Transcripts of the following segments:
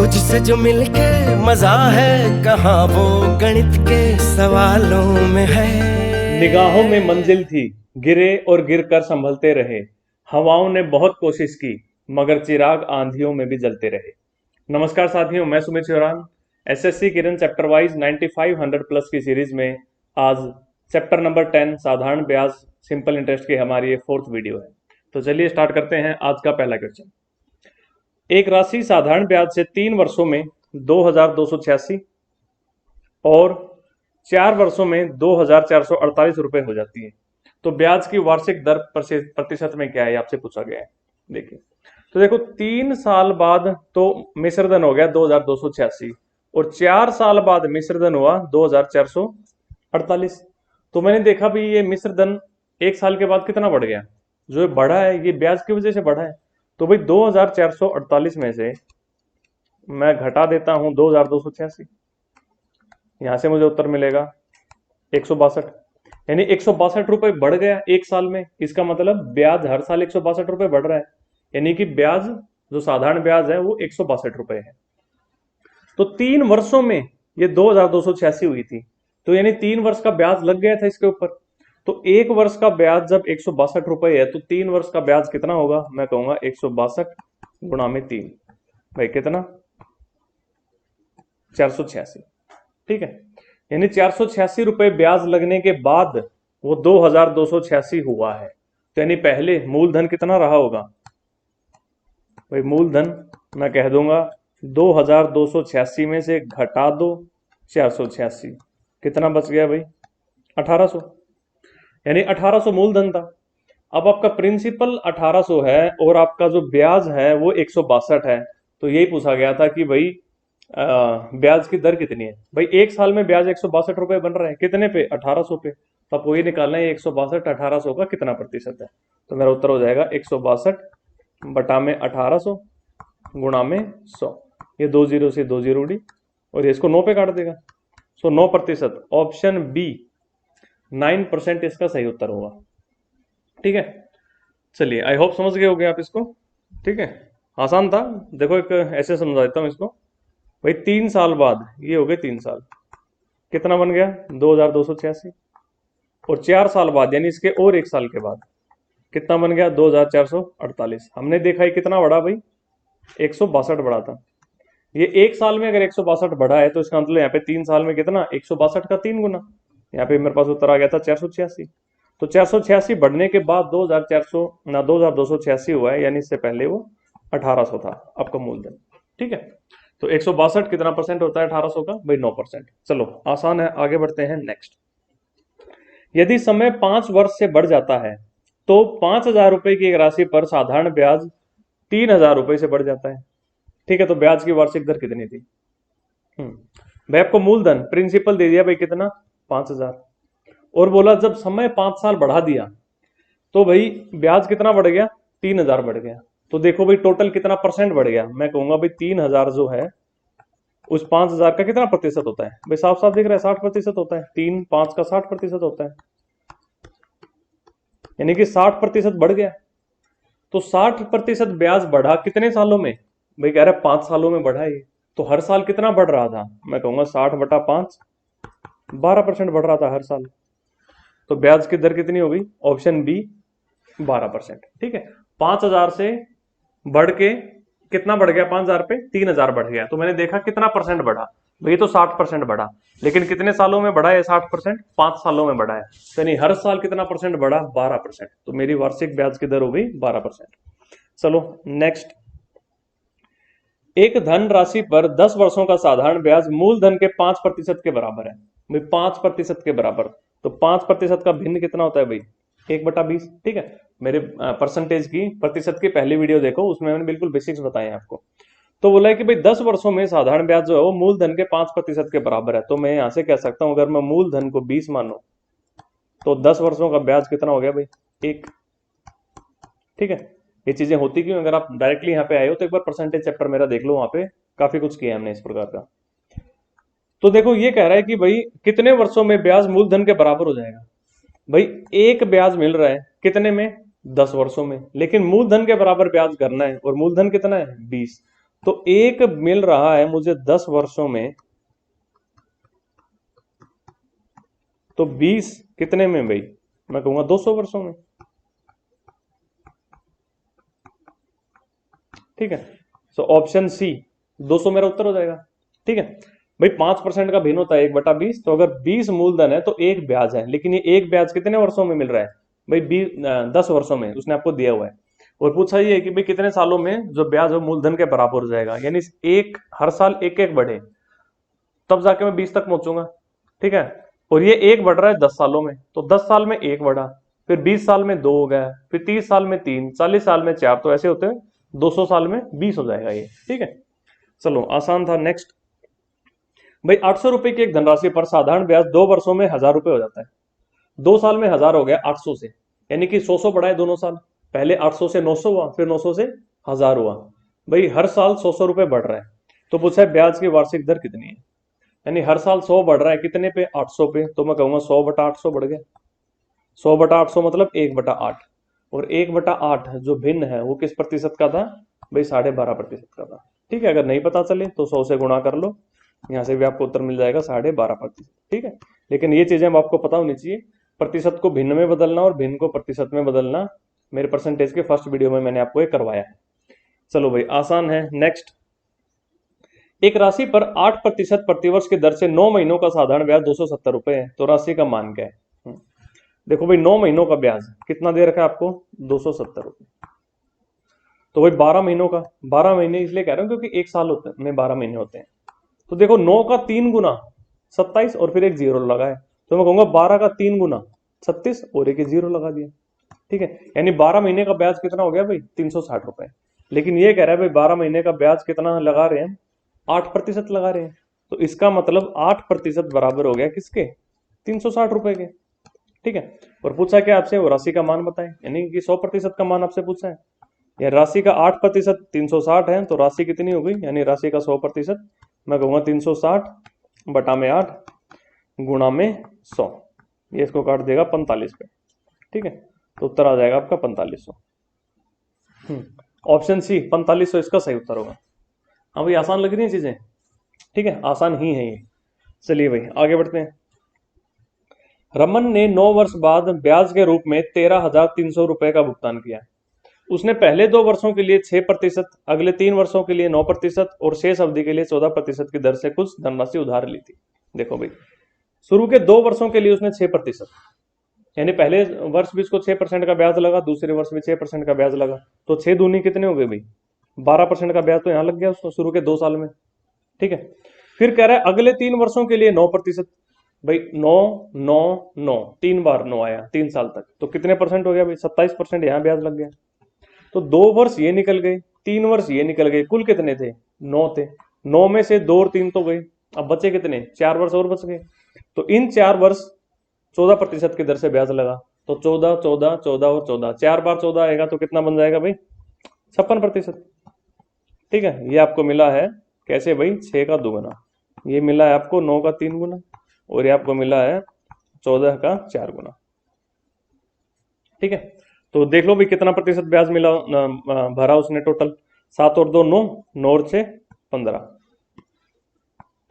तुझसे जो मिलके मजा है कहाँ वो गणित के सवालों में है। निगाहों में मंजिल थी, गिरे और गिरकर संभलते रहे। हवाओं ने बहुत कोशिश की, मगर चिराग आंधियों में भी जलते रहे। नमस्कार साथियों, मैं सुमित चौहान। एसएससी किरण चैप्टर वाइज 9500 प्लस की सीरीज में आज चैप्टर नंबर 10 साधारण ब्याज सिंपल इंटरेस्ट की हमारी ये 4th वीडियो है। तो चलिए स्टार्ट करते हैं आज का पहला क्वेश्चन। एक राशि साधारण ब्याज से 3 वर्षों में 2286 और 4 वर्षों में 2448 रुपए हो जाती है। तो ब्याज की वार्षिक दर प्रतिशत में क्या है आपसे पूछा गया है। देखिए, तो देखो 3 साल बाद तो मिश्र धन हो गया 2286 और 4 साल बाद मिश्र धन हुआ 2448। तो मैंने देखा भी ये मिश्र धन 1 साल के बाद कितना बढ़ गया, जो ये बढ़ा है ये ब्याज की वजह से बढ़ा है। तो भाई 2448 में से मैं घटा देता हूं 2286, यहां से मुझे उत्तर मिलेगा 162, यानी 162 रुपए बढ़ गया 1 साल में। इसका मतलब ब्याज हर साल 162 रुपए बढ़ रहा है, यानी कि ब्याज जो साधारण ब्याज है वो 162 रुपए है। तो 3 वर्षों में ये 2286 हुई थी, तो यानी 3 वर्ष का ब्याज लग गया था इसके ऊपर। तो 1 वर्ष का ब्याज जब 162 रुपए है तो 3 वर्ष का ब्याज कितना होगा, मैं कहूंगा 162 गुणा में 3, भाई कितना 486। ठीक है, यानी 486 रुपए ब्याज लगने के बाद वो 2286 हुआ है। तो यानी पहले मूलधन कितना रहा होगा, भाई मूलधन मैं कह दूंगा 2286 में से घटा दो 486, कितना बच गया भाई 1800, यानी 1800 मूलधन था। अब आपका प्रिंसिपल 1800 है और आपका जो ब्याज है वो 162 है। तो यही पूछा गया था कि भाई ब्याज की दर कितनी है। भाई 1 साल में ब्याज 162 रुपए बन रहा है, कितने पे 1800 पे। तो आपको ये निकालना है 162 1800 का कितना प्रतिशत है। तो मेरा उत्तर हो जाएगा 162 बटा में 1800 गुणा में 100। ये 2 जीरो से 2 जीरो उड़ी और ये इसको 9 पे काट देगा। सो 9%, ऑप्शन बी 9% इसका सही उत्तर होगा। ठीक है, चलिए आई होप समझ गए होगे आप इसको। ठीक है, आसान था। देखो एक ऐसे समझा देता हूं इसको। भाई 3 साल बाद ये हो गए 3 साल, कितना बन गया 2286 और 4 साल बाद यानी इसके और 1 साल के बाद कितना बन गया 2448। हमने देखा है कितना बढ़ा भाई 162 बढ़ा था। ये 1 साल में अगर 162 बढ़ा है तो इसका मतलब यहाँ पे 3 साल में कितना 162 का 3 गुना। यहाँ पे मेरे पास उत्तर आ गया था 486। तो 486 बढ़ने के बाद 2286 हुआ है, यानी इससे पहले वो 1800 था आपका मूलधन। ठीक है, तो 162 कितना परसेंट होता है 1800 का, भाई 9%। चलो आसान है, आगे बढ़ते हैं नेक्स्ट। यदि समय 5 वर्ष से बढ़ जाता है तो 5000 रुपए की एक राशि पर साधारण ब्याज 3000 रुपए से बढ़ जाता है। ठीक है, तो ब्याज की वार्षिक दर कितनी थी। भाई आपको मूलधन प्रिंसिपल दे दिया भाई कितना 5000 और बोला जब समय 5 साल बढ़ा दिया तो भाई ब्याज कितना बढ़ गया 3000 बढ़ गया। तो देखो भाई टोटल कितना परसेंट बढ़ गया, मैं कहूंगा भाई 3000 जो है उस 5000 का कितना प्रतिशत होता है, भाई साफ साफ दिख रहा है 60% होता है। 3 5 का 60% होता है, यानी कि 60% बढ़ गया। तो 60% ब्याज बढ़ा कितने सालों में, भाई कह रहा है 5 सालों में बढ़ा ये। तो हर साल कितना बढ़ रहा था, मैं कहूंगा 60/5, 12% बढ़ रहा था हर साल। तो ब्याज की दर कितनी हो गई, ऑप्शन बी 12%। ठीक है, 5000 से बढ़ के कितना बढ़ गया 5000 पे 3000 बढ़ गया। तो मैंने देखा कितना परसेंट बढ़ा, भाई तो 60% बढ़ा। लेकिन कितने सालों में बढ़ा है 60%, 5 सालों में बढ़ा है। तो यानी हर साल कितना परसेंट बढ़ा 12%। तो मेरी वार्षिक ब्याज की दर हो गई 12%। चलो नेक्स्ट। एक धन राशि पर 10 वर्षों का साधारण ब्याज मूलधन के 5% के बराबर है। भाई 5% के बराबर, तो 5% का भिन्न कितना होता है भाई 1/20। ठीक है, मेरे परसेंटेज की प्रतिशत की पहली वीडियो देखो, उसमें मैंने बिल्कुल बेसिक्स बताए हैं आपको। तो बोला है कि भाई 10 वर्षों में साधारण ब्याज जो है वो मूलधन के 5% के बराबर है। तो मैं यहां से कह सकता हूं अगर मैं मूलधन को 20 मानू तो 10 वर्षों का ब्याज कितना हो गया भाई 1। ठीक है, ये चीजें होती क्यों, अगर आप डायरेक्टली यहाँ पे आए हो तो एक बार परसेंटेज चैप्टर मेरा देख लो, वहां पे काफी कुछ किया हमने इस प्रकार का। तो देखो ये कह रहा है कि भाई कितने वर्षों में ब्याज मूलधन के बराबर हो जाएगा। भाई एक ब्याज मिल रहा है कितने में 10 वर्षों में, लेकिन मूलधन के बराबर ब्याज करना है और मूलधन कितना है 20। तो एक मिल रहा है मुझे 10 वर्षों में, तो 20 कितने में भाई? मैं कहूंगा 200 वर्षों में। ठीक है, सो ऑप्शन सी 200 मेरा उत्तर हो जाएगा। ठीक है भाई, 5% का भिन्न होता है 1/20, तो अगर 20 मूलधन है तो एक ब्याज है, लेकिन ये एक ब्याज कितने वर्षों में मिल रहा है भाई? 10 वर्षों में उसने आपको दिया हुआ है। और पूछा ये है कि भाई कितने सालों में जो ब्याज है मूलधन के बराबर हो जाएगा, यानी एक हर साल एक एक बढ़े, तब जाके मैं 20 तक पहुंचूंगा। ठीक है, और ये एक बढ़ रहा है 10 सालों में, तो 10 साल में एक बढ़ा, फिर 20 साल में 2 हो गया, फिर 30 साल में 3, 40 साल में 4, तो ऐसे होते हैं 200 साल में 20 हो जाएगा ये। ठीक है, चलो आसान था। नेक्स्ट भाई, 800 रुपए की एक धनराशि पर साधारण ब्याज 2 वर्षों में 1000 रुपए हो जाता है। 2 साल में 1000 हो गया 800 से, यानी कि 100 बढ़ाए दोनों साल। पहले 800 से 900 हुआ, फिर 900 से 1000 हुआ। भाई हर साल 100 रुपए बढ़ रहा है, तो पूछा है ब्याज की वार्षिक दर कितनी है। यानी हर साल 100 बढ़ रहा है, कितने पे? 800 पे, तो मैं कहूंगा 100/800 बढ़ गया। 100/800 मतलब 1/8, और 1/8 जो भिन्न है वो किस प्रतिशत का था भाई? 12.5% का था। ठीक है, अगर नहीं पता चले तो 100 से गुणा कर लो, यहाँ से भी आपको उत्तर मिल जाएगा 12.5%। ठीक है, लेकिन ये चीजें अब आपको पता होनी चाहिए, प्रतिशत को भिन्न में बदलना और भिन्न को प्रतिशत में बदलना मेरे परसेंटेज के फर्स्ट वीडियो में मैंने आपको ये करवाया है। चलो भाई, आसान है। नेक्स्ट, एक राशि पर 8% प्रतिवर्ष की दर से 9 महीनों का साधारण ब्याज 270 रुपए है, तो राशि का मान क्या है? देखो भाई, 9 महीनों का ब्याज कितना दे रखा है आपको? 270 रुपए। तो भाई 12 महीनों का, 12 महीने इसलिए कह रहा हूं क्योंकि एक साल होते हैं में 12 महीने होते हैं। तो देखो 9 का 3 गुना 27, और फिर एक जीरो लगा है, तो मैं कहूंगा 12 का 3 गुना 36, और एक जीरो लगा दिया। ठीक है, यानी 12 महीने का ब्याज कितना हो गया भाई? 360 रुपए। लेकिन ये कह रहा है भाई 12 महीने का ब्याज कितना लगा रहे हैं? 8% लगा रहे हैं, तो इसका मतलब 8% बराबर हो गया किसके? 360 रुपए के। ठीक है, और पूछा क्या आपसे? वो राशि का मान बताएं, यानी कि 100% का मान आपसे पूछा है। या राशि का 8% 360 है, तो राशि कितनी हो गई? यानी राशि का 100%, मैं कहूंगा 360/8 गुणा में 100, ये इसको काट देगा 45 पे। ठीक है, तो उत्तर आ जाएगा आपका 4500। ऑप्शन सी 4500 इसका सही उत्तर होगा। हाँ भाई, आसान लग रही है चीजें? ठीक है, आसान ही है ये। चलिए भाई आगे बढ़ते हैं। रमन ने 9 वर्ष बाद ब्याज के रूप में 13,300 रुपए का भुगतान किया। उसने पहले 2 वर्षों के लिए 6%, अगले 3 वर्षों के लिए 9% और शेष अवधि के लिए 14% की दर से कुछ धनराशि उधार ली थी। देखो भाई, शुरू के 2 वर्षों के लिए उसने 6%, यानी पहले वर्ष भी उसको 6% का ब्याज लगा, दूसरे वर्ष भी 6% का ब्याज लगा, तो 6 दूनी कितने हो गए भाई? 12% का ब्याज तो यहाँ लग गया उसको शुरू के 2 साल में। ठीक है, फिर कह रहा है अगले 3 वर्षों के लिए 9%। भाई 9 9 9, 3 बार 9 आया 3 साल तक, तो कितने परसेंट हो गया भाई? 27% यहाँ ब्याज लग गया। तो 2 वर्ष ये निकल गए, 3 वर्ष ये निकल गए, कुल कितने थे? 9 थे। 9 में से 2 और 3 तो गए, अब बचे कितने? 4 वर्ष और बच गए। तो इन 4 वर्ष 14% की दर से ब्याज लगा, तो 14 14 14 और 14, 4 बार 14 आएगा तो कितना बन जाएगा भाई? 56%। ठीक है, ये आपको मिला है कैसे भाई? 6 का 2 गुना, ये मिला है आपको 9 का 3 गुना, और ये आपको मिला है 14 का 4 गुना। ठीक है, तो देख लो भाई कितना प्रतिशत ब्याज मिला, भरा उसने टोटल। 7 और 2 9, 9 और 6 15,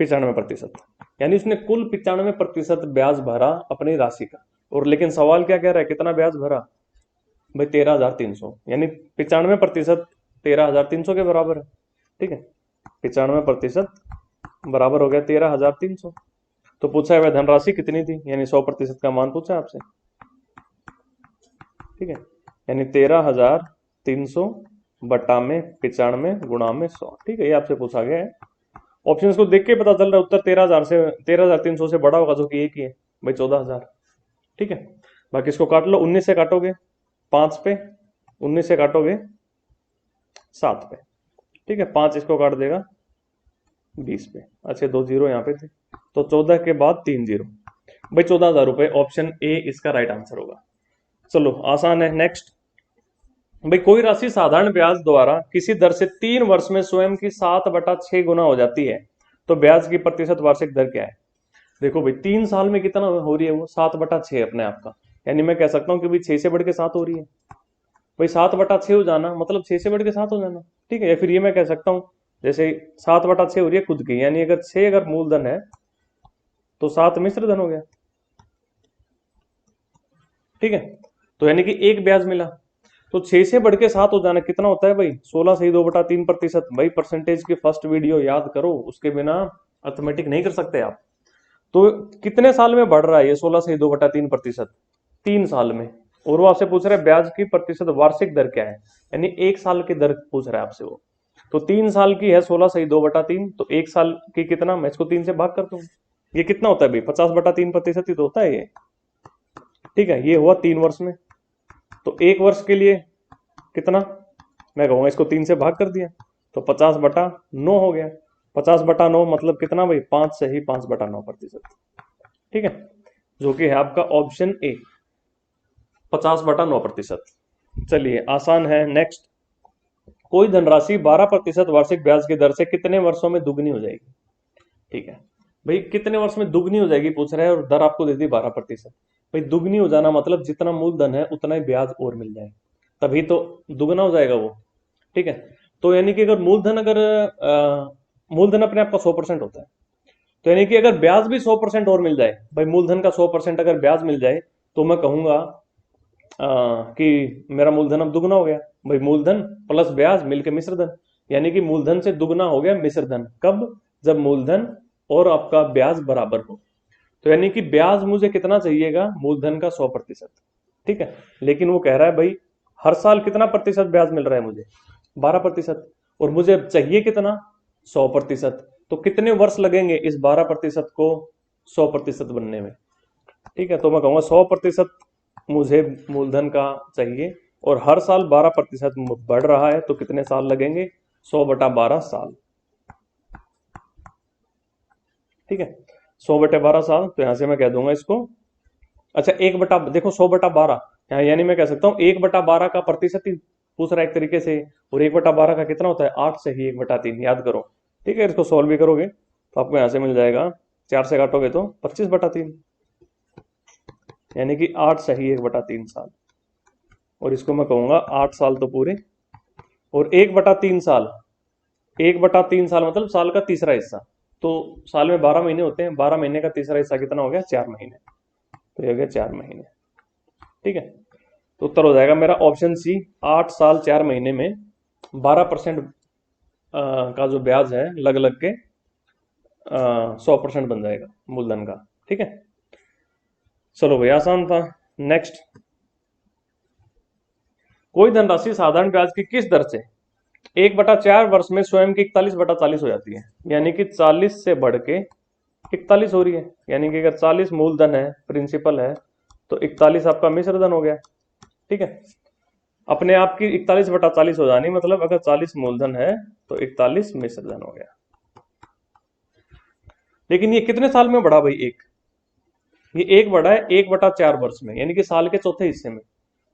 95%। यानी उसने कुल 95% ब्याज भरा अपनी राशि का। और लेकिन सवाल क्या कह रहा है, कितना ब्याज भरा भाई? 13,300, यानी 95% 13,300 के बराबर है। ठीक है, 95% बराबर हो गया 13,300। तो पूछा है वह धनराशि कितनी थी, यानी 100% का मान पूछा आपसे। ठीक है, यानी 13,300 बटा में 95 गुणा में 100। ठीक है, ये आपसे पूछा गया है। ऑप्शन को देख के पता चल रहा है उत्तर 13,300 से बड़ा होगा, जो कि एक ही है भाई 14,000। ठीक है, बाकी इसको काट लो, 19 से काटोगे 5 पे, 19 से काटोगे 7 पे। ठीक है, 5 इसको काट देगा 20 पे। अच्छा 2 जीरो यहाँ पे थे, तो 14 के बाद 3 जीरो, भाई 14,000 रुपए। ऑप्शन ए इसका राइट आंसर होगा। चलो आसान है। नेक्स्ट भाई, कोई राशि साधारण ब्याज द्वारा किसी दर से 3 वर्ष में स्वयं की 7/6 गुना हो जाती है, तो ब्याज की प्रतिशत वार्षिक दर क्या है? देखो भाई 3 साल में कितना हो रही है वो? 7/6 अपने आप का, यानी मैं कह सकता हूं कि भाई 6 से बढ़ के 7 हो रही है। भाई 7/6 हो जाना मतलब 6 से बढ़ के 7 हो जाना। ठीक है, या फिर ये मैं कह सकता हूँ जैसे 7/6 हो रही है खुद की, यानी अगर 6 अगर मूलधन है तो 7 मिश्र धन हो गया। ठीक है, तो यानी कि एक ब्याज मिला, तो 6 से बढ़ के 7 हो जाना कितना होता है भाई, 16 सही 2/3%। भाई परसेंटेज की फर्स्ट वीडियो याद करो, उसके बिना अर्थमेटिक नहीं कर सकते आप। तो कितने साल में बढ़ रहा है ये 16 सही 2/3%? 3 साल में। और वो आपसे पूछ रहा है ब्याज की प्रतिशत वार्षिक दर क्या है, यानी एक साल की दर पूछ रहा है आपसे वो। तो 3 साल की है 16 सही 2/3, तो एक साल की कितना, मैं इसको 3 से भाग करता हूँ। ये कितना होता है भाई, 50/3% ही तो होता है ये। ठीक है, ये हुआ 3 वर्ष में। तो एक वर्ष के लिए कितना, मैं कहूंगा इसको 3 से भाग कर दिया, तो 50/9 हो गया। 50/9 मतलब कितना भाई, 5 से ही 5/9%। ठीक है, जो कि है आपका ऑप्शन ए, 50/9%। चलिए आसान है, नेक्स्ट। कोई धनराशि 12% वार्षिक ब्याज की दर से कितने वर्षों में दुगनी हो जाएगी? ठीक है भाई, कितने वर्ष में दुगनी हो जाएगी पूछ रहा है, और दर आपको दे दी 12%। भाई दुगनी हो जाना मतलब जितना मूलधन है उतना ही ब्याज और मिल जाए, तभी तो दुगना हो जाएगा वो। ठीक है, तो यानी कि अगर मूलधन अपने आप का 100% होता है, तो यानी कि अगर ब्याज भी 100% और मिल जाए, भाई मूलधन का 100% अगर ब्याज मिल जाए, तो मैं कहूंगा कि मेरा मूलधन अब दुगना हो गया। भाई मूलधन प्लस ब्याज मिलकर मिश्र धन, यानी कि मूलधन से दुगना हो गया मिश्र धन। कब? जब मूलधन और आपका ब्याज बराबर हो। तो यानी कि ब्याज मुझे कितना चाहिएगा, मूलधन का 100%। ठीक है, लेकिन वो कह रहा है भाई हर साल कितना प्रतिशत ब्याज मिल रहा है मुझे, 12%, और मुझे चाहिए कितना, 100%। तो कितने वर्ष लगेंगे इस 12% को 100% बनने में? ठीक है, तो मैं कहूंगा 100% मुझे मूलधन का चाहिए, और हर साल 12% बढ़ रहा है, तो कितने साल लगेंगे, 100/12 साल। ठीक है, 100/12 साल, तो यहां से मैं कह दूंगा इसको, अच्छा 1 बटा, देखो 100/12, यानी मैं कह सकता हूँ 1/12 का प्रतिशत ही पूछ रहा है एक तरीके से, और 1/12 का कितना होता है, 8 से ही 1/3, याद करो। ठीक है, इसको सॉल्व भी करोगे तो आपको यहां से मिल जाएगा, 4 से काटोगे तो 25/3, यानी कि 8 सही 1/3 साल। और इसको मैं कहूंगा 8 साल तो पूरे, और 1/3 साल, 1/3 साल मतलब साल का तीसरा हिस्सा। तो साल में 12 महीने होते हैं, 12 महीने का तीसरा हिस्सा कितना हो गया, 4 महीने। तो ये हो गया 4 महीने। ठीक है, तो उत्तर हो जाएगा मेरा ऑप्शन सी, 8 साल 4 महीने में 12% का जो ब्याज है लग लग के 100% बन जाएगा मूलधन का। ठीक है, चलो भाई आसान था। नेक्स्ट, कोई धनराशि साधारण ब्याज की किस दर से 1/4 वर्ष में स्वयं की 41/40 हो जाती है, यानी कि 40 से बढ़ के 41 हो रही है। यानी कि अगर 40 मूलधन है, प्रिंसिपल है, तो 41 आपका मिश्र धन हो गया। ठीक है, अपने आप की 41/40 हो जानी, मतलब अगर 40 मूलधन है तो 41 मिश्र धन हो गया। लेकिन ये कितने साल में बढ़ा भाई, ये एक बढ़ा है 1/4 वर्ष में, यानी कि साल के चौथे हिस्से में।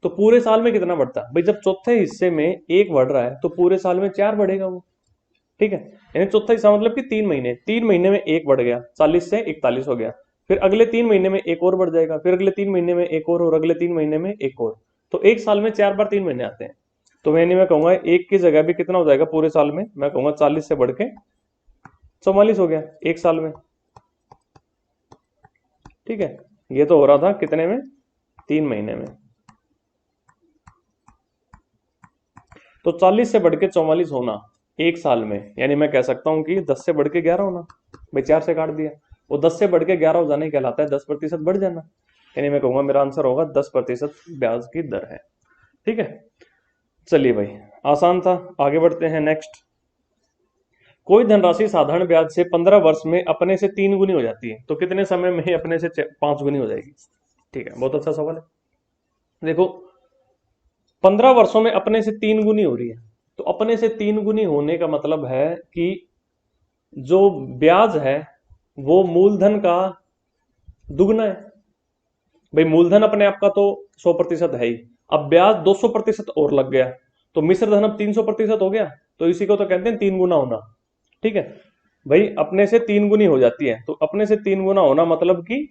तो पूरे साल में कितना बढ़ता है भाई, जब चौथे हिस्से में 1 बढ़ रहा है तो पूरे साल में 4 बढ़ेगा वो। ठीक है, यानी चौथा हिस्सा मतलब कि 3 महीने, 3 महीने में 1 बढ़ गया, 40 से 41 हो गया, फिर अगले 3 महीने में एक और बढ़ जाएगा, फिर अगले 3 महीने में एक और अगले 3 महीने में एक और। तो एक साल में 4 बार 3 महीने आते हैं। तो मैं कहूंगा एक की जगह भी कितना हो जाएगा पूरे साल में, मैं कहूंगा 40 से बढ़ के 44 हो गया एक साल में। ठीक है, ये तो हो रहा था कितने में, 3 महीने में। तो 40 से बढ़ के 44 होना एक साल में, यानी मैं कह सकता हूं कि 10 से बढ़ के 11 होना। भाई 4 से काट दिया, वो 10 से बढ़ के 11 हो जाने कहलाता है 10% बढ़ जाना, यानी मैं कहूंगा मेरा आंसर होगा 10% ब्याज की दर है। ठीक है, चलिए भाई आसान था, आगे बढ़ते हैं। नेक्स्ट, कोई धनराशि साधारण ब्याज से 15 वर्ष में अपने से 3 गुनी हो जाती है, तो कितने समय में अपने से 5 गुनी हो जाएगी? ठीक है, बहुत अच्छा सवाल है। देखो 15 वर्षों में अपने से 3 गुनी हो रही है, तो अपने से 3 गुनी होने का मतलब है कि जो ब्याज है वो मूलधन का दुगना है। भाई मूलधन अपने आप का तो 100% है ही, अब ब्याज 200% और लग गया, तो मिश्र धन अब 300% हो गया, तो इसी को तो कहते हैं 3 गुना होना। ठीक है भाई, अपने से 3 गुनी हो जाती है, तो अपने से 3 गुना होना मतलब कि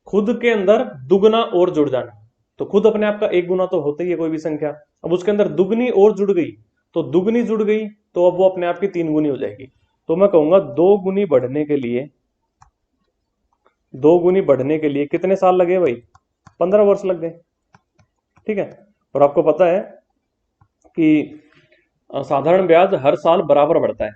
खुद के अंदर दुगना और जुड़ जाना। तो खुद अपने आप का 1 गुना तो होता ही है कोई भी संख्या, अब उसके अंदर दुगनी और जुड़ गई, तो दुगनी जुड़ गई तो अब वो अपने आप की 3 गुनी हो जाएगी। तो मैं कहूंगा 2 गुनी बढ़ने के लिए कितने साल लगे भाई? 15 वर्ष लग गए। ठीक है। और आपको पता है कि साधारण ब्याज हर साल बराबर बढ़ता है।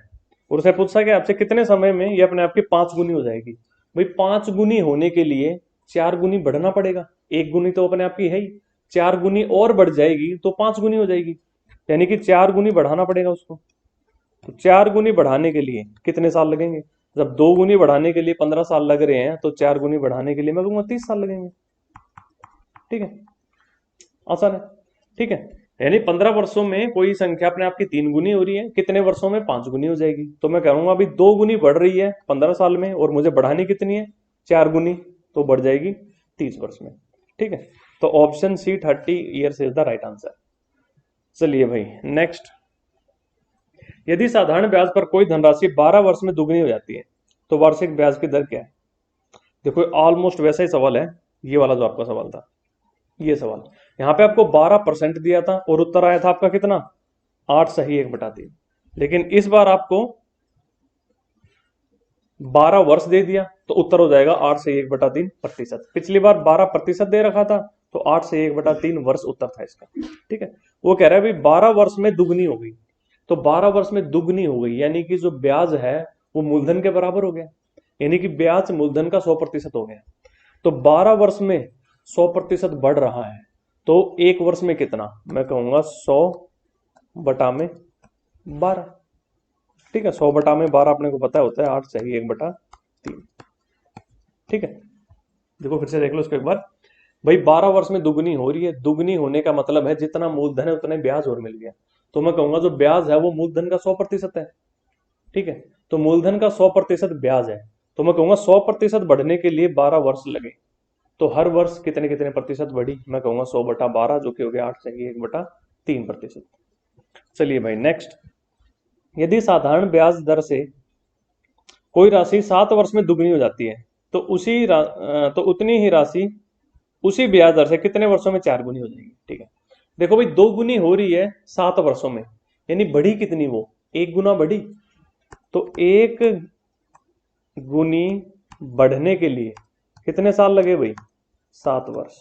और उसे पूछा कि आपसे कितने समय में ये अपने आप की 5 गुनी हो जाएगी। भाई 5 गुनी होने के लिए 4 गुनी बढ़ना पड़ेगा। 1 गुनी तो अपने आप की है ही, 4 गुनी और बढ़ जाएगी तो 5 गुनी हो जाएगी, यानी कि 4 गुनी बढ़ाना पड़ेगा उसको। तो 4 गुनी बढ़ाने के लिए कितने साल लगेंगे? जब 2 गुनी बढ़ाने के लिए 15 साल लग रहे हैं तो 4 गुनी बढ़ाने के लिए मैं कहूंगा 30 साल लगेंगे। ठीक है, आसान है। ठीक है, यानी 15 वर्षों में कोई संख्या अपने आप की 3 गुनी हो रही है, कितने वर्षों में 5 गुनी हो जाएगी। तो मैं कहूंगा अभी 2 गुनी बढ़ रही है 15 साल में, और मुझे बढ़ानी कितनी है? 4 गुनी, तो बढ़ जाएगी 30 वर्ष में। ठीक है, तो option C 30 years is the right answer. चलिए भाई नेक्स्ट, यदि साधारण ब्याज पर कोई धनराशि 12 वर्ष में दुगनी हो जाती है तो वार्षिक ब्याज की दर क्या है? देखो ऑलमोस्ट वैसा ही सवाल है, ये वाला जो आपका सवाल था, ये सवाल। यहां पे आपको 12% दिया था और उत्तर आया था आपका कितना? 8 सही 1/3। लेकिन इस बार आपको 12 वर्ष दे दिया तो उत्तर हो जाएगा 8 से 1/3%। पिछली बार 12% दे रखा था तो 8 से 1/3 वर्ष उत्तर था इसका। ठीक है, वो कह रहा है भाई 12 वर्ष में दुगनी हो गई, तो 12 वर्ष में दुगनी हो गई यानी कि जो ब्याज है वो मूलधन के बराबर हो गया, यानी कि ब्याज मूलधन का 100% हो गया। तो 12 वर्ष में 100% बढ़ रहा है, तो एक वर्ष में कितना? मैं कहूंगा 100/12। ठीक है, 100/12 अपने को पता होता है 8 सही 1/3। ठीक है, देखो फिर से देख लो इसको एक बार। भाई 12 वर्ष में दुगनी हो रही है, दुगनी होने का मतलब है जितना मूलधन है उतने ब्याज और मिल गया। तो मैं कहूंगा जो ब्याज है वो मूलधन का 100% है। ठीक है, तो मूलधन का 100% ब्याज है, तो मैं कहूंगा 100% बढ़ने के लिए 12 वर्ष लगे। तो हर वर्ष कितने कितने प्रतिशत बढ़ी? मैं कहूंगा 100/12, जो कि हो गया 8 सही 1/3%। चलिए भाई नेक्स्ट, यदि साधारण ब्याज दर से कोई राशि 7 वर्ष में दुगनी हो जाती है तो तो उतनी ही राशि उसी ब्याज दर से कितने वर्षों में 4 गुनी हो जाएगी? ठीक है, देखो भाई 2 गुनी हो रही है 7 वर्षों में, यानी बढ़ी कितनी? वो 1 गुना बढ़ी। तो 1 गुनी बढ़ने के लिए कितने साल लगे भाई? 7 वर्ष।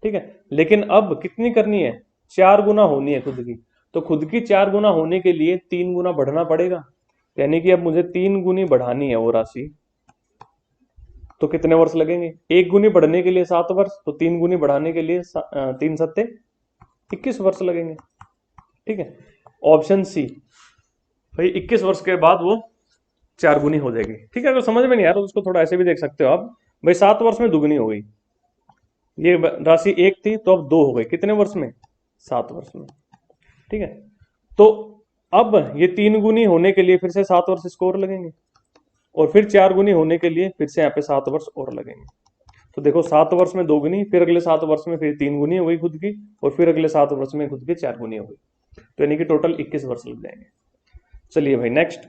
ठीक है, लेकिन अब कितनी करनी है? 4 गुना होनी है खुद की। तो खुद की 4 गुना होने के लिए 3 गुना बढ़ना पड़ेगा, यानी कि अब मुझे 3 गुनी बढ़ानी है वो राशि। तो कितने वर्ष लगेंगे? 1 गुनी बढ़ने के लिए 7 वर्ष, तो 3 गुनी बढ़ाने के लिए 3 सत्ते 21 वर्ष लगेंगे। ठीक है, ऑप्शन सी भाई 21 वर्ष के बाद वो 4 गुनी हो जाएगी। ठीक है, अगर समझ में नहीं आ रहा तो उसको थोड़ा ऐसे भी देख सकते हो आप। भाई 7 वर्ष में दुगनी हो गई, ये राशि 1 थी तो अब 2 हो गई, कितने वर्ष में? 7 वर्ष में। ठीक है, तो अब ये 3 गुनी होने के लिए फिर से 7 वर्ष इसको और लगेंगे, और फिर 4 गुनी होने के लिए फिर से यहाँ पे 7 वर्ष और लगेंगे। तो देखो 7 वर्ष में 2 गुनी, फिर अगले 7 वर्ष में फिर 3 गुनी हो गई खुद की, और फिर अगले 7 वर्ष में खुद की 4 गुनी हो गई, तो यानी कि टोटल 21 वर्ष लग जाएंगे। चलिए भाई नेक्स्ट,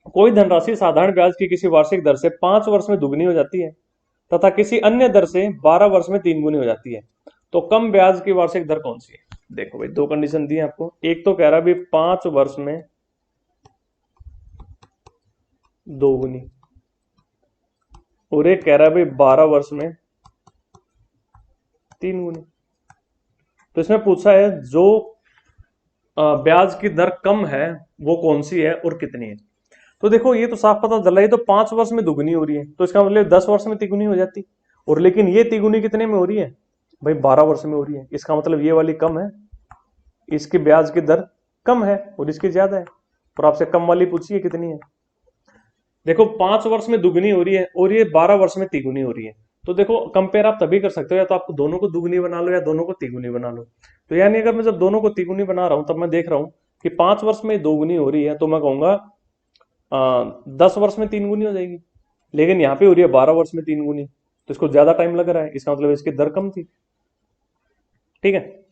कोई धनराशि साधारण ब्याज की किसी वार्षिक दर से 5 वर्ष में दुगनी हो जाती है तथा किसी अन्य दर से 12 वर्ष में 3 गुनी हो जाती है, तो कम ब्याज की वार्षिक दर कौन सी है? देखो भाई 2 कंडीशन दी है आपको, एक तो कह रहा है 5 वर्ष में 2 गुनी, और एक कह रहा है 12 वर्ष में 3 गुनी। तो इसमें पूछा है जो ब्याज की दर कम है वो कौन सी है और कितनी है। तो देखो ये तो साफ पता चल रहा है, ये तो 5 वर्ष में दुगनी हो रही है, तो इसका मतलब 10 वर्ष में तिगुनी हो जाती। और लेकिन ये तिगुनी कितने में हो रही है भाई? 12 वर्ष में हो रही है, इसका मतलब ये वाली कम है, इसकी ब्याज की दर कम है और इसकी ज्यादा है। और आपसे कम वाली पूछिए कितनी है। देखो 5 वर्ष में दुगनी हो रही है और ये 12 वर्ष में तिगुनी हो रही है, तो देखो कंपेयर आप तभी कर सकते हो, या तो आप दोनों को दुगनी बना लो या दोनों को तिगुनी बना लो। तो यानी अगर मैं जब दोनों को तिगुनी बना रहा हूं तब मैं देख रहा हूं कि 5 वर्ष में 2 गुनी हो रही है, तो मैं कहूंगा 10 वर्ष में 3 गुनी हो जाएगी। लेकिन यहाँ पे हो रही है 12 वर्ष में 3 गुनी, तो इसको ज्यादा टाइम लग रहा है, इसका मतलब इसकी दर कम थी। ठीक है,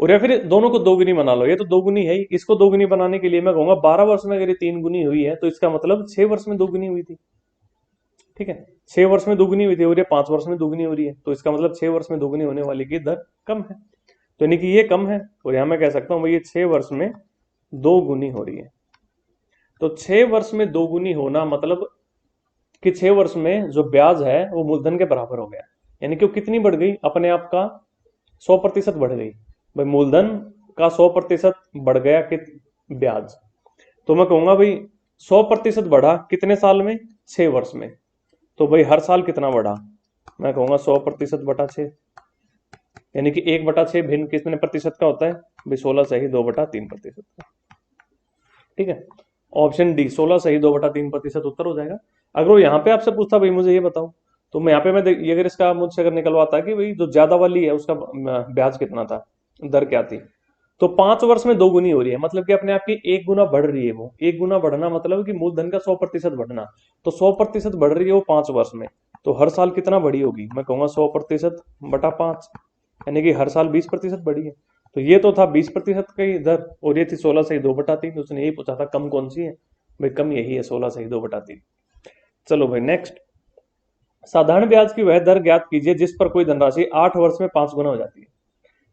और या फिर दोनों को 2 गुनी बना लो, ये तो 2 गुनी है ही, इसको 2 गुनी बनाने के लिए मैं कहूंगा 12 वर्ष में अगर ये 3 गुनी हुई है तो इसका मतलब 6 वर्ष में 2 गुनी हुई थी। ठीक है, 6 वर्ष में 2 गुनी हुई थी और ये 5 वर्ष में 2 गुनी हो रही है, तो इसका मतलब 6 वर्ष में 2 गुनी होने वाली की दर कम है, तो यानी कि ये कम है। और यहां मैं कह सकता हूं भाई ये 6 वर्ष में दो गुनी हो रही है। तो 6 वर्ष में दो गुनी होना मतलब कि 6 वर्ष में जो ब्याज है वो मूलधन के बराबर हो गया, यानी कि वो कितनी बढ़ गई, अपने आप का 100% बढ़ गई। भाई मूलधन का 100% बढ़ गया कि ब्याज, तो मैं कहूंगा भाई 100% बढ़ा कितने साल में, 6 वर्ष में। तो भाई हर साल कितना बढ़ा, मैं कहूंगा 100% बटा 6, यानी कि 1/6 भिन्न कितने प्रतिशत का होता है भाई, 16 सही 2/3% का। ठीक है, ऑप्शन डी 16 सही 2/3% उत्तर हो जाएगा। अगर वो यहाँ पे आपसे पूछता भाई मुझे ये बताओ, तो मैं यहाँ पे ये अगर इसका मुझसे अगर निकलवाता कि भाई जो ज्यादा वाली है उसका ब्याज कितना था, दर क्या थी, तो 5 वर्ष में दो गुनी हो रही है, मतलब कि अपने आप की 1 गुना बढ़ रही है। वो 1 गुना बढ़ना मतलब कि मूलधन का 100% बढ़ना, तो 100% बढ़ रही है वो 5 वर्ष में, तो हर साल कितना बढ़ी होगी, मैं कहूंगा 100% बटा 5, यानी कि हर साल 20% बढ़ी है। तो ये तो था 20% की दर, और ये थी 16 सही 2/3। उसने यही पूछा था कम कौन सी है, भाई कम यही है 16 सही 2/3। चलो भाई नेक्स्ट, साधारण ब्याज की वह दर ज्ञात कीजिए जिस पर कोई धनराशि 8 वर्ष में 5 गुना हो जाती है।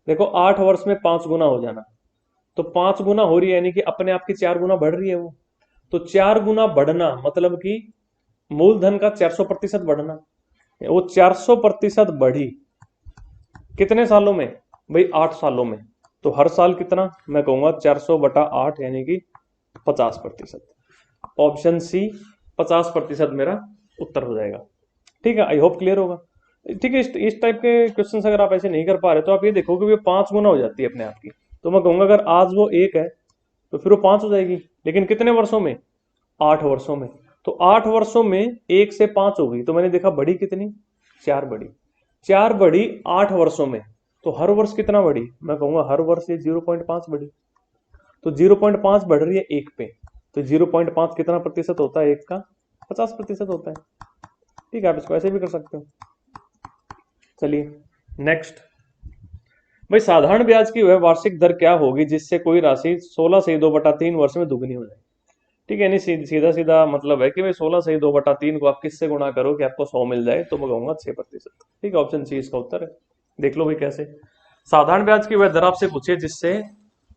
देखो 8 वर्ष में 5 गुना हो जाना, तो 5 गुना हो रही है यानी कि अपने आप की 4 गुना बढ़ रही है वो, तो 4 गुना बढ़ना मतलब कि मूलधन का 400% बढ़ना, वो 400% बढ़ी कितने सालों में भाई, 8 सालों में। तो हर साल कितना, मैं कहूंगा 400/8 यानी कि 50%। ऑप्शन सी 50% मेरा उत्तर हो जाएगा। ठीक है, आई होप क्लियर होगा। ठीक है, इस टाइप के क्वेश्चन अगर आप ऐसे नहीं कर पा रहे तो आप ये देखो कि वो 5 गुना हो जाती है अपने आप की, तो मैं कहूंगा अगर आज वो 1 है तो फिर वो 5 हो जाएगी, लेकिन कितने वर्षों में, 8 वर्षों में। तो 8 वर्षों में 1 से 5 हो गई, तो मैंने देखा बढ़ी कितनी, 4 बढ़ी, 4 बढ़ी 8 वर्षों में। तो हर वर्ष कितना बढ़ी, मैं कहूंगा हर वर्ष ये 0.5 बढ़ी, तो 0.5 बढ़ रही है 1 पे, तो 0.5 कितना प्रतिशत होता है, 1 का 50% होता है। ठीक है, आप इसको ऐसे भी कर सकते हो। चलिए नेक्स्ट, भाई साधारण ब्याज की वह वार्षिक दर क्या होगी जिससे कोई राशि 16 से 2/3 वर्ष में दुगनी हो जाए। ठीक है, नहीं सीधा सीधा मतलब है कि भाई 16 से 2/3 को आप किससे गुणा करो कि आपको 100 मिल जाए, तो मैं कहूंगा 6%। ठीक है, ऑप्शन सी इसका उत्तर है। देख लो भाई कैसे, साधारण ब्याज की वह दर आपसे पूछे जिससे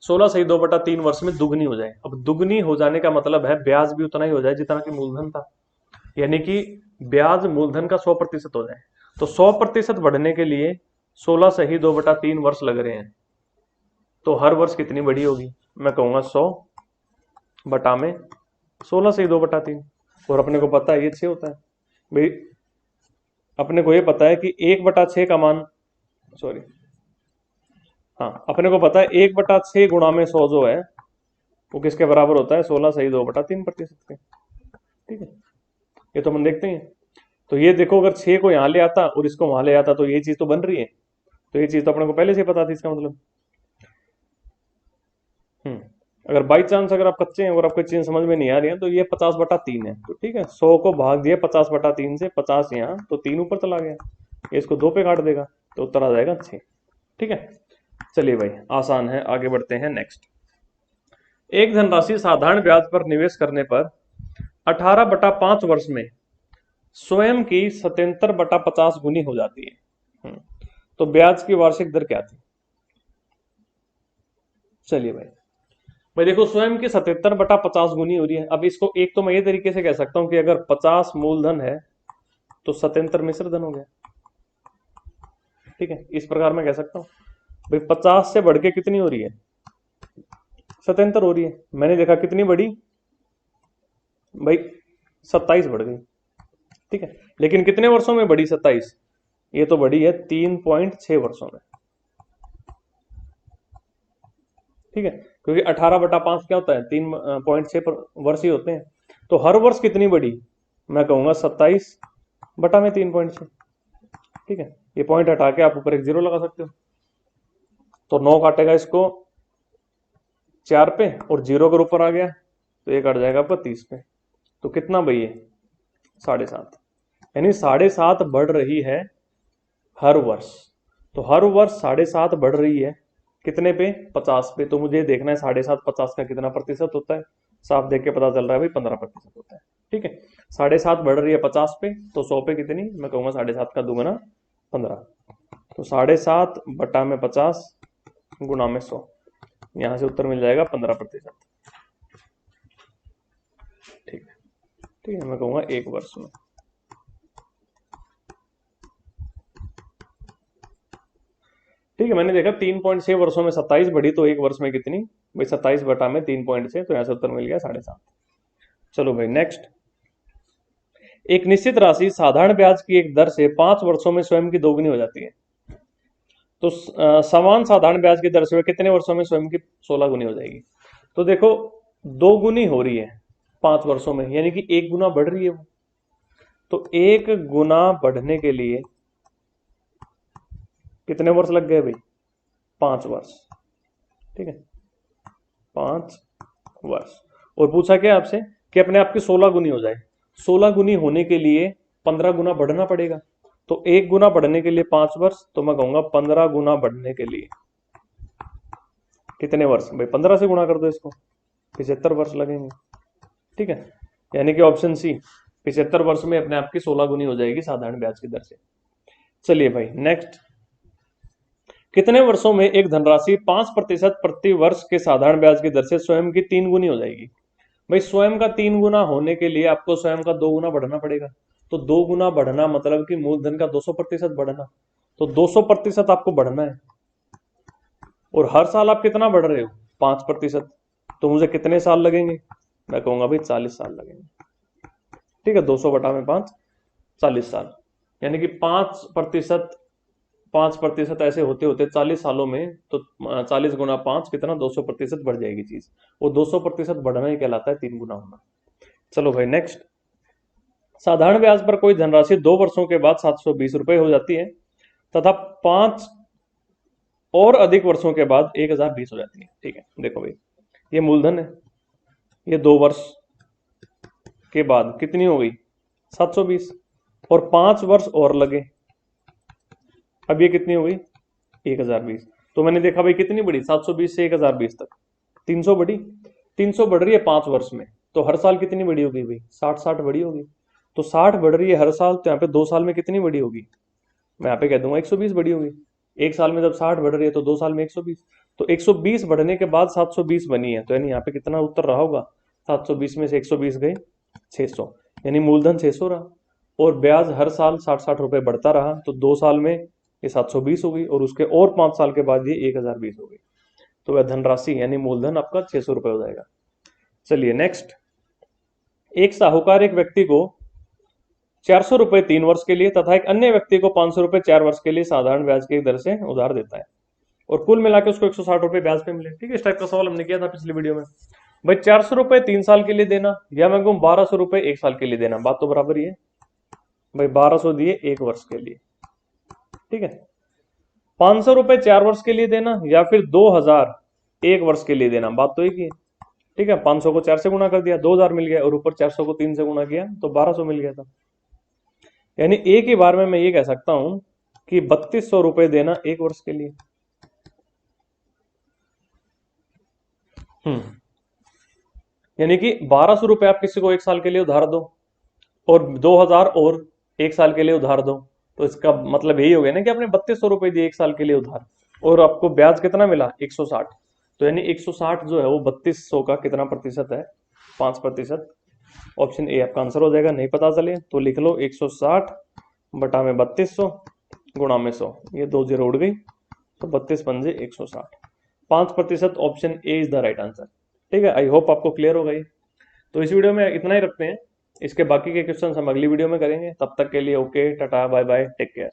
16 से 2/3 वर्ष में दुगनी हो जाए। अब दुगनी हो जाने का मतलब है ब्याज भी उतना ही हो जाए जितना कि मूलधन था, यानी कि ब्याज मूलधन का 100% हो जाए। तो 100% बढ़ने के लिए 16 से ही 2/3 वर्ष लग रहे हैं, तो हर वर्ष कितनी बड़ी होगी, मैं कहूंगा 100 बटा में 16 से ही 2/3। और अपने को पता है ये 6 होता है भाई, अपने को ये पता है कि 1/6 का मान, सॉरी हाँ, अपने को पता है 1/6 गुणा में 100 जो है वो किसके बराबर होता है, 16 से ही 2/3% के। ठीक है, ये तो हम देखते हैं। तो ये देखो अगर 6 को यहाँ ले आता और इसको वहां ले आता तो ये चीज तो बन रही है, तो ये चीज तो अपने को पहले से पता थी, इसका मतलब अगर बाई चांस अगर आप कच्चे हैं और आपको चीज समझ में नहीं आ रही है, तो ये 50/3 है, तो ठीक है 100 को भाग दिया 50/3 से, 50 यहाँ तो 3 ऊपर चला गया, ये इसको 2 पे काट देगा, तो उत्तर आ जाएगा 6। ठीक है, चलिए भाई आसान है, आगे बढ़ते हैं नेक्स्ट। एक धनराशि साधारण ब्याज पर निवेश करने पर 18/5 वर्ष में स्वयं की 77/50 गुनी हो जाती है। तो ब्याज की वार्षिक दर क्या थी, चलिए भाई देखो स्वयं की 77/50 गुनी हो रही है। अब इसको एक तो मैं ये तरीके से कह सकता हूं कि अगर 50 मूलधन है तो 77 मिश्र धन हो गया। ठीक है, इस प्रकार मैं कह सकता हूं भाई 50 से बढ़ के कितनी हो रही है, 77 हो रही है। मैंने देखा कितनी बढ़ी भाई, 27 बढ़ गई। ठीक है, लेकिन कितने वर्षों में बढ़ी 27, ये तो बढ़ी है 3.6 वर्षों में। ठीक है, क्योंकि 18/5 क्या होता है, 3.6 वर्ष ही होते हैं। तो हर वर्ष कितनी बढ़ी, मैं कहूंगा 27/3.6। ठीक है, ये पॉइंट हटा के आप ऊपर एक 0 लगा सकते हो, तो 9 काटेगा इसको 4 पे और 0 के ऊपर आ गया तो ये कट जाएगा आपका 30 पे। तो कितना भाई है 7.5, यानी 7.5 बढ़ रही है हर वर्ष। तो हर वर्ष 7.5 बढ़ रही है कितने पे, 50 पे। तो मुझे देखना है 7.5 50 का कितना प्रतिशत होता है, साफ देख के पता चल रहा है भाई 15% होता है। ठीक है, 7.5 बढ़ रही है 50 पे, तो 100 पे कितनी, मैं कहूंगा 7.5 का दुगना 15, तो 7.5 बटा में 50 गुना में 100, यहां से उत्तर मिल जाएगा 15%। ठीक है, ठीक है, मैं कहूँगा 1 वर्ष में। ठीक है, मैंने देखा 3.6 वर्षों में 27 बढ़ी, तो 1 वर्ष में कितनी भाई, 27 बटा में 3.6, तो यहाँ से उत्तर मिल गया 7.5। चलो भाई नेक्स्ट। एक निश्चित राशि साधारण ब्याज की एक दर से 5 वर्षों में स्वयं की दोगुनी हो जाती है, तो समान साधारण ब्याज की दर से वह कितने वर्षों में स्वयं की 16 गुनी हो जाएगी। तो देखो, 2 गुनी हो रही है 5 वर्षों में, यानी कि 1 गुना बढ़ रही है वो। तो 1 गुना बढ़ने के लिए कितने वर्ष लग गए भाई, 5 वर्ष। ठीक है, 5 वर्ष। और पूछा क्या आपसे कि अपने आप की 16 गुनी हो जाए। 16 गुनी होने के लिए 15 गुना बढ़ना पड़ेगा, तो 1 गुना बढ़ने के लिए 5 वर्ष, तो मैं कहूंगा 15 गुना बढ़ने के लिए कितने वर्ष भाई, 15 से गुणा कर दो इसको, 75 वर्ष लगेंगे। ठीक है, यानी कि ऑप्शन सी 75 वर्ष में अपने आप की 16 गुनी हो जाएगी साधारण ब्याज की दर से। चलिए भाई नेक्स्ट। कितने वर्षों में एक धनराशि 5% प्रति वर्ष के साधारण ब्याज की दर से स्वयं की 3 गुनी हो जाएगी। भाई स्वयं का 3 गुना होने के लिए आपको स्वयं का 2 गुना बढ़ना पड़ेगा, तो 2 गुना बढ़ना मतलब कि मूलधन का 200% बढ़ना, तो 200% आपको बढ़ना है। और हर साल आप कितना बढ़ रहे हो, 5%, तो मुझे कितने साल लगेंगे, मैं कहूंगा भाई 40 साल लगेंगे। ठीक है, 200 बटा में 5, 40 साल, यानी कि 5% ऐसे होते होते 40 सालों में, तो 40 गुना 5 कितना, 200% बढ़ जाएगी चीज। वो 200% बढ़ना ही कहलाता है 3 गुना होना। चलो भाई नेक्स्ट। साधारण ब्याज पर कोई धनराशि 2 वर्षों के बाद 720 रुपए हो जाती है तथा 5 और अधिक वर्षों के बाद 1020 हो जाती है। ठीक है, देखो भाई, ये मूलधन है, ये 2 वर्ष के बाद कितनी हो गई, 720, और 5 वर्ष और लगे, अब ये कितनी हो गई, 1020। तो मैंने देखा भाई कितनी बढ़ी, 720 से 1020 तक 300 बढ़ी, 300 बढ़ रही है 5 वर्ष में, तो हर साल कितनी बढ़ी होगी भाई, 60 बढ़ी होगी। तो 60 बढ़ रही है हर साल, तो यहाँ पे 2 साल में कितनी बढ़ी होगी, मैं यहाँ पे कह दूंगा 120 बढ़ी होगी। एक साल में जब 60 बढ़ रही है तो 2 साल में 120, तो 120 बढ़ने के बाद 720 बनी है, तो यानी यहाँ पे कितना उत्तर रहा होगा, 720 में से 120 गए 600, यानी मूलधन 600 रहा, और ब्याज हर साल 60-60 रुपए बढ़ता रहा, तो 2 साल में ये 720 हो गई, और उसके और 5 साल के बाद ये 1020 हो गई, तो वह धनराशि यानी मूलधन आपका 600 रुपए हो जाएगा। चलिए नेक्स्ट। एक साहूकार एक व्यक्ति को 400 रुपए 3 वर्ष के लिए तथा एक अन्य व्यक्ति को 500 रुपए 4 वर्ष के लिए साधारण ब्याज की दर से उधार देता है, और कुल मिलाकर उसको 160 रुपए ब्याज पे मिले। ठीक है, इस टाइप का सवाल हमने किया था पिछली वीडियो में। भाई 400 रुपए 3 साल के लिए देना, या मैं कहूँ 1200 रुपए 1 साल के लिए देना, बात तो बराबर ही है भाई। 1200 दिए 1 वर्ष के लिए, ठीक है। 500 रुपए 4 वर्ष के लिए देना, या फिर 2000 1 वर्ष के लिए देना, बात तो एक ही है। ठीक है, 500 को 4 से गुणा कर दिया 2000 मिल गया, और ऊपर 400 को 3 से गुणा किया तो 1200 मिल गया था। यानी एक ही बार में मैं ये कह सकता हूं कि 3200 रुपए देना 1 वर्ष के लिए। यानी कि 1200 रुपए आप किसी को 1 साल के लिए उधार दो, और 2000 और 1 साल के लिए उधार दो, तो इसका मतलब यही हो गया ना कि आपने 3200 रुपए दिए 1 साल के लिए उधार, और आपको ब्याज कितना मिला 160। तो यानी 160 जो है वो 3200 का कितना प्रतिशत है, 5%। ऑप्शन ए आपका आंसर हो जाएगा। नहीं पता चले तो लिख लो 160 बटा में 3200 गुणा में 100, ये 2 जीरो उड़ गई, तो 32 पंजे 160, 5%। Option A is the right answer. ठीक है, आई होप आपको क्लियर हो गई। तो इस वीडियो में इतना ही रखते हैं, इसके बाकी के क्वेश्चन हम अगली वीडियो में करेंगे। तब तक के लिए okay, tata, bye bye, take care.